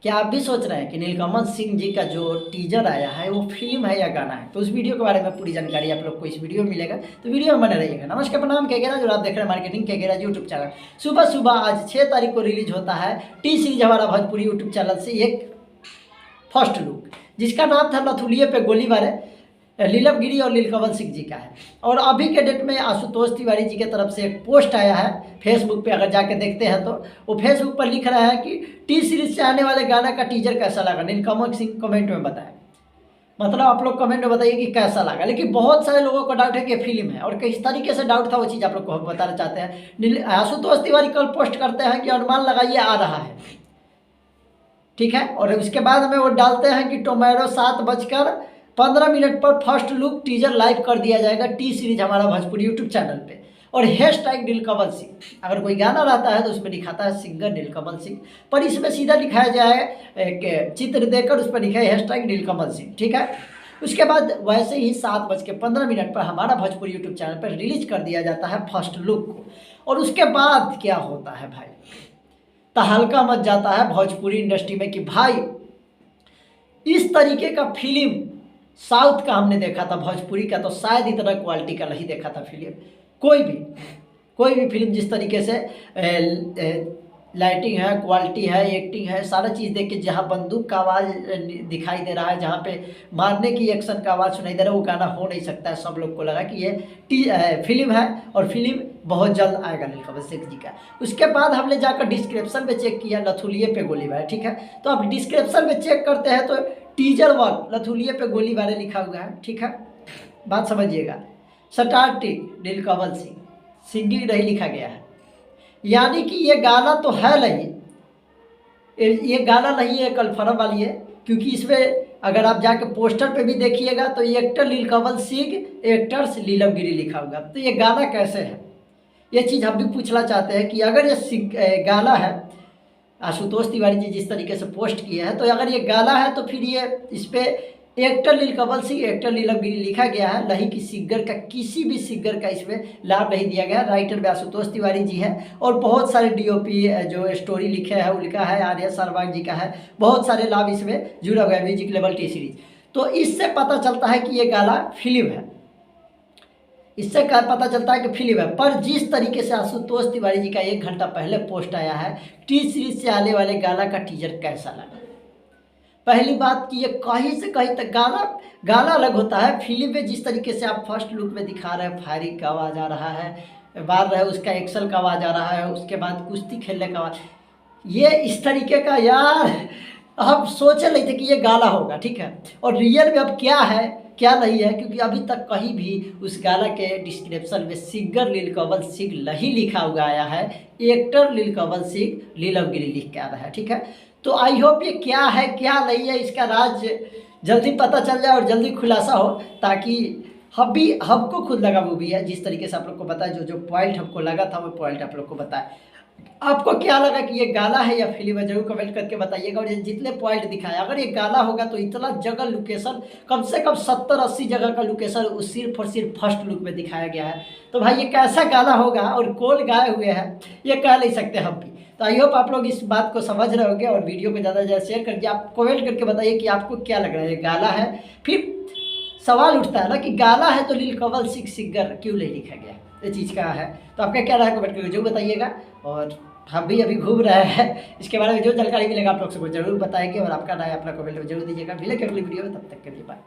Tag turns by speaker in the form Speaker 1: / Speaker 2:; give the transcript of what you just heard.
Speaker 1: क्या आप भी सोच रहे हैं कि नीलकमल सिंह जी का जो टीजर आया है वो फिल्म है या गाना है? तो उस वीडियो के बारे में पूरी जानकारी आप लोग को इस वीडियो में मिलेगा, तो वीडियो में बने रहिएगा। नमस्कार, प्रणाम, के जो आप देख रहे हैं मार्केटिंग के यूट्यूब चैनल। सुबह सुबह आज 6 तारीख को रिलीज होता है टी सीरीज हमारा भोजपुरी यूट्यूब चैनल से एक फर्स्ट लुक, जिसका नाम था लथुलिये पे गोली मारे, लीलम गिरी और नीलकमल सिंह जी का है। और अभी के डेट में आशुतोष तिवारी जी की तरफ से एक पोस्ट आया है फेसबुक पे, अगर जाके देखते हैं तो वो फेसबुक पर लिख रहा है कि टी सीरीज से आने वाले गाना का टीजर कैसा लगा, नीलकमल सिंह कमेंट में बताएं। मतलब आप लोग कमेंट में बताइए कि कैसा लगा। लेकिन बहुत सारे लोगों को डाउट है कि फिल्म है, और किस तरीके से डाउट था वो चीज़ आप लोग को हम बताना चाहते हैं। आशुतोष तिवारी कल पोस्ट करते हैं कि अनुमान लगाइए आ रहा है, ठीक है। और उसके बाद में वो डालते हैं कि टोमेरो 7:15 पर फर्स्ट लुक टीजर लाइव कर दिया जाएगा टी सीरीज हमारा भोजपुरी यूट्यूब चैनल पे, और हैशटैग नीलकमल सिंह। अगर कोई गाना रहता है तो उसमें लिखाता है सिंगर नीलकमल सिंह, पर इसमें सीधा लिखाया जाए एक चित्र देकर उस पर लिखा है हैशटैग नीलकमल सिंह, ठीक है। उसके बाद वैसे ही 7:15 पर हमारा भोजपुरी यूट्यूब चैनल पर रिलीज कर दिया जाता है फर्स्ट लुक को। और उसके बाद क्या होता है भाई, तहलका मच जाता है भोजपुरी इंडस्ट्री में कि भाई इस तरीके का फिल्म साउथ का हमने देखा था, भोजपुरी का तो शायद इतना क्वालिटी का नहीं देखा था फिल्म। कोई भी फिल्म जिस तरीके से लाइटिंग है, क्वालिटी है, एक्टिंग है, सारा चीज़ देख के, जहाँ बंदूक का आवाज़ दिखाई दे रहा है, जहाँ पे मारने की एक्शन का आवाज़ सुनाई दे रहा है, वो गाना हो नहीं सकता है। सब लोग को लगा कि ये फिल्म है और फिल्म बहुत जल्द आएगा नीलकमल सिंह जी का। उसके बाद हमने जाकर डिस्क्रिप्शन में चेक किया, लथुलिये पे गोली मारे, ठीक है। तो आप डिस्क्रिप्शन में चेक करते हैं तो टीजर 1 लथुलिये पे गोली मारे लिखा हुआ है, ठीक है। बात समझिएगा, स्टार्टिंग नीलकमल सिंह, सिंगिंग नहीं लिखा गया है, यानी कि ये गाना तो है नहीं, ये गाना नहीं है, कन्फर्म वाली है। क्योंकि इसमें अगर आप जाके पोस्टर पे भी देखिएगा तो ये एक्टर नीलकमल सिंह, एक्टर्स लीलम गिरी लिखा होगा। तो ये गाना कैसे है, ये चीज़ हम भी पूछना चाहते हैं कि अगर ये गाना है, आशुतोष तिवारी जी जिस तरीके से पोस्ट किए हैं, तो अगर ये गाना है तो फिर ये इस पर एक्टर नीलकमल सिंह, एक्टर नीलम गिरी लिखा गया है, नहीं कि सिंगर का, किसी भी सिंगर का इसमें लाभ नहीं दिया गया। राइटर में आशुतोष तिवारी जी है, और बहुत सारे डीओपी जो स्टोरी लिखे हैं वो लिखा है आर्या सरवाग जी का है। बहुत सारे लाभ इसमें जुड़ा हुआ है, म्यूजिक लेवल टी सीरीज। तो इससे पता चलता है कि ये गाना फिल्म है, इससे पता चलता है कि फिल्म है। पर जिस तरीके से आशुतोष तिवारी जी का 1 घंटा पहले पोस्ट आया है, टी सीरीज से आने वाले गाना का टीजर कैसा लगा। पहली बात कि ये कहीं से कहीं तक गाना अलग होता है। फिल्म में जिस तरीके से आप फर्स्ट लुक में दिखा रहे हैं, फायरिंग का आवाज़ आ रहा है, मार रहे उसका एक्शन का आवाज़ आ रहा है, उसके बाद कुश्ती खेलने का आवाज़, ये इस तरीके का, यार हम सोचे नहीं थे कि ये गाना होगा, ठीक है। और रियल में अब क्या है क्या नहीं है, क्योंकि अभी तक कहीं भी उस गाना के डिस्क्रिप्शन में सिंगर नीलकमल सिंह नहीं लिखा हुआ आया है, एक्टर नीलकमल सिंह लीलम गिरी लिख के आ रहा है, ठीक है। तो आई होप ये क्या है क्या नहीं है, इसका राज जल्दी पता चल जाए और जल्दी खुलासा हो, ताकि हमको खुद लगा मूवी है, जिस तरीके से आप लोग को बताया, जो पॉइंट हमको लगा था वो पॉइंट आप लोग को बताया। आपको क्या लगा कि ये गाना है या फिल्म है, जरूर कमेंट करके बताइएगा। और ये जितने पॉइंट दिखाए, अगर ये गाना होगा तो इतना जगह लोकेशन, कम से कम 70-80 जगह का लोकेशन उस सिर्फ और सिर्फ फर्स्ट लुक में दिखाया गया है। तो भाई ये कैसा गाना होगा और कौन गाए हुए हैं, ये कह नहीं सकते हम भी। तो आई होप आप लोग इस बात को समझ रहे होंगे, और वीडियो को ज़्यादा से ज़्यादा शेयर करके आप कमेंट करके बताइए कि आपको क्या लग रहा है, ये गाना है। फिर सवाल उठता है ना कि गाना है तो नीलकमल सिंह सिंगर क्यों नहीं लिखा गया, ये चीज़ का है। तो आपका क्या राय है कमेंट करके जरूर बताइएगा। और हम भी अभी घूम रहे हैं, इसके बारे में जो जानकारी मिलेगा आप लोग सबको जरूर बताएंगे, और आपका राय अपना कमेंट में जरूर दीजिएगा। मिलेंगे अगली वीडियो में, तब तक के लिए बाय।